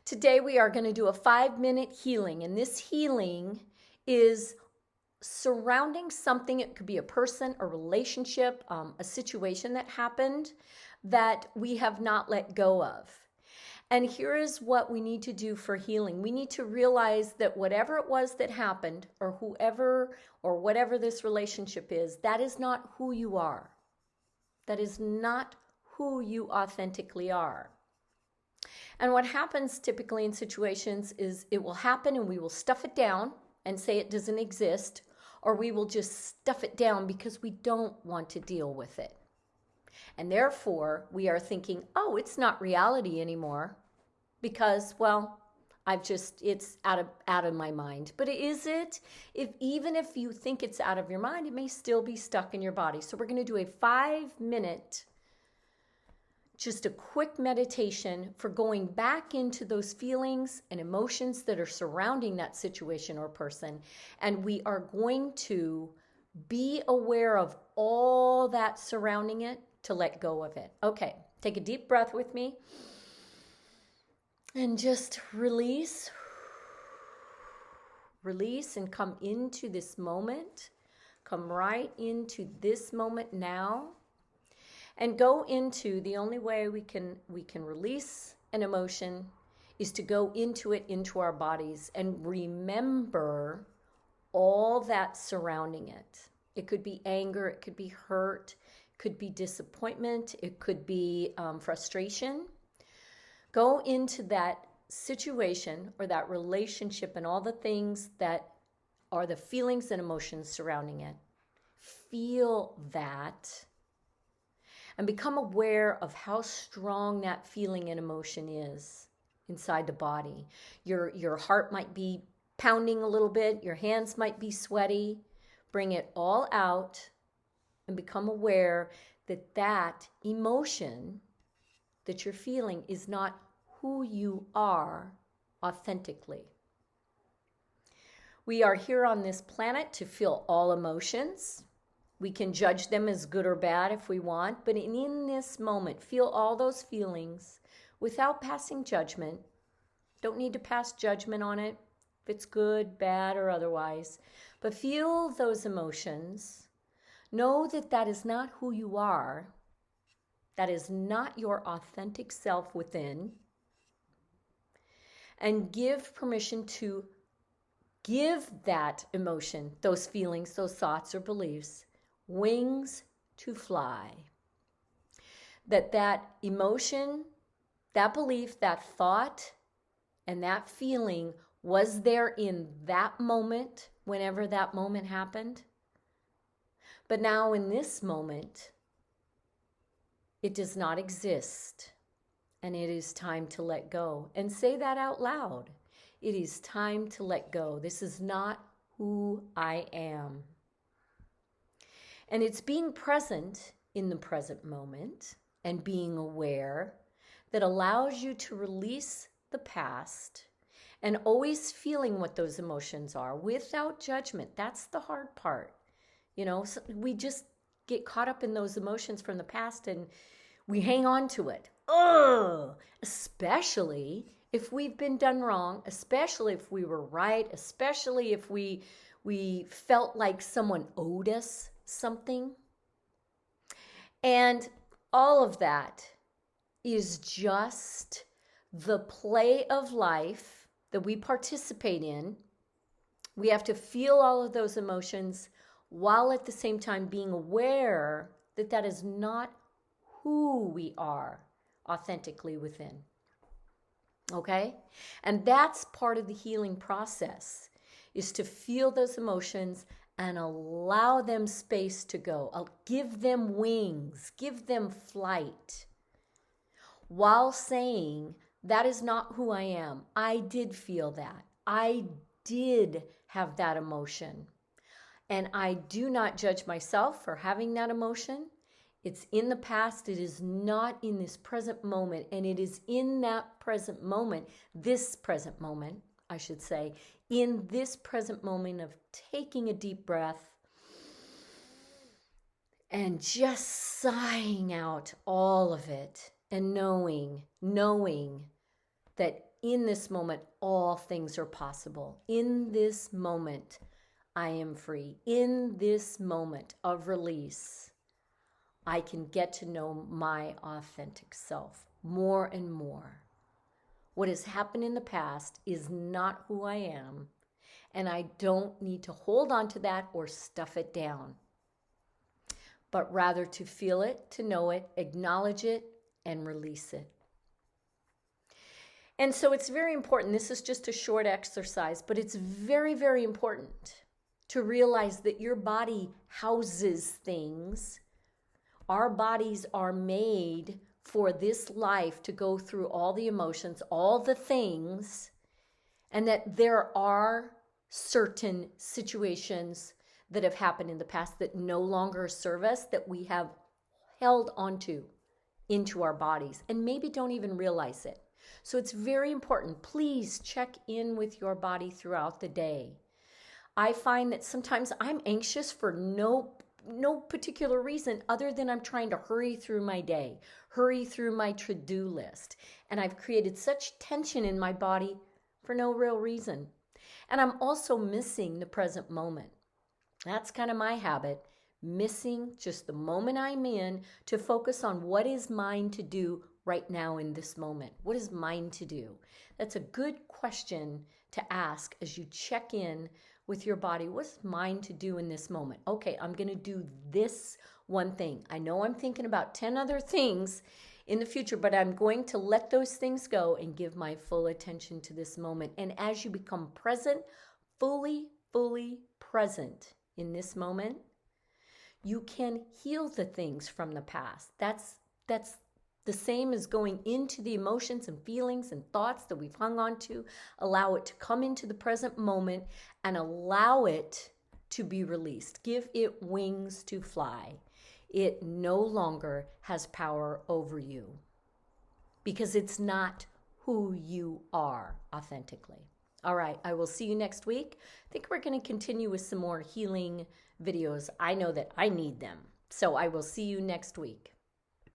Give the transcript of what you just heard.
Today we are going to do a 5-minute healing, and this healing is surrounding something. It could be a person, a relationship, a situation that happened that we have not let go of. And here is what we need to do for healing. We need to realize that whatever it was that happened, or whoever or whatever this relationship is, that is not who you are. That is not who you authentically are. And what happens typically in situations is it will happen and we will stuff it down and say it doesn't exist, or we will just stuff it down because we don't want to deal with it. And therefore, we are thinking, oh, it's not reality anymore because, well, it's out of my mind. But is it? Even if you think it's out of your mind, it may still be stuck in your body. So we're going to do a 5-minute, just a quick meditation for going back into those feelings and emotions that are surrounding that situation or person. And we are going to be aware of all that surrounding it to let go of it. Okay, take a deep breath with me and just release. Release and come into this moment. Come right into this moment now. And go into, the only way we can release an emotion is to go into it, into our bodies, and remember all that surrounding it. It could be anger, it could be hurt, it could be disappointment, it could be frustration. Go into that situation or that relationship and all the things that are the feelings and emotions surrounding it. Feel that. And become aware of how strong that feeling and emotion is inside the body. Your heart might be pounding a little bit. Your hands might be sweaty. Bring it all out and become aware that that emotion that you're feeling is not who you are authentically. We are here on this planet to feel all emotions. We can judge them as good or bad if we want, but in this moment, feel all those feelings without passing judgment. Don't need to pass judgment on it, if it's good, bad, or otherwise. But feel those emotions. Know that that is not who you are. That is not your authentic self within. And give permission to give that emotion, those feelings, those thoughts or beliefs, wings to fly. That emotion, that belief, that thought, and that feeling was there in that moment, whenever that moment happened. But now in this moment, it does not exist. And it is time to let go. And say that out loud. It is time to let go. This is not who I am. And it's being present in the present moment and being aware that allows you to release the past and always feeling what those emotions are without judgment. That's the hard part. You know, we just get caught up in those emotions from the past and we hang on to it. Ugh! Especially if we've been done wrong, especially if we were right, especially if we felt like someone owed us something. And all of that is just the play of life that we participate in. We have to feel all of those emotions while at the same time being aware that that is not who we are authentically within. Okay? And that's part of the healing process, is to feel those emotions and allow them space to go. I'll give them wings, give them flight, while saying, that is not who I am. I did feel that. I did have that emotion. And I do not judge myself for having that emotion. It's in the past. It is not in this present moment. And it is in that present moment, this present moment, I should say, in this present moment of taking a deep breath and just sighing out all of it and knowing that in this moment, all things are possible. In this moment, I am free. In this moment of release, I can get to know my authentic self more and more. What has happened in the past is not who I am, and I don't need to hold on to that or stuff it down, but rather to feel it, to know it, acknowledge it, and release it. And so it's very important. This is just a short exercise, but it's very, very important to realize that your body houses things. Our bodies are made for this life to go through all the emotions, all the things, and that there are certain situations that have happened in the past that no longer serve us, that we have held onto into our bodies and maybe don't even realize it. So it's very important. Please check in with your body throughout the day. I find that sometimes I'm anxious for no particular reason other than I'm trying to hurry through my day, hurry through my to-do list. And I've created such tension in my body for no real reason. And I'm also missing the present moment. That's kind of my habit, missing just the moment I'm in to focus on what is mine to do right now in this moment. What is mine to do? That's a good question to ask as you check in with your body. What's mine to do in this moment? Okay, I'm going to do this one thing. I know I'm thinking about 10 other things in the future, but I'm going to let those things go and give my full attention to this moment. And as you become present, fully present in this moment, you can heal the things from the past. That's the same as going into the emotions and feelings and thoughts that we've hung on to. Allow it to come into the present moment and allow it to be released. Give it wings to fly. It no longer has power over you because it's not who you are authentically. All right, I will see you next week. I think we're going to continue with some more healing videos. I know that I need them. So I will see you next week.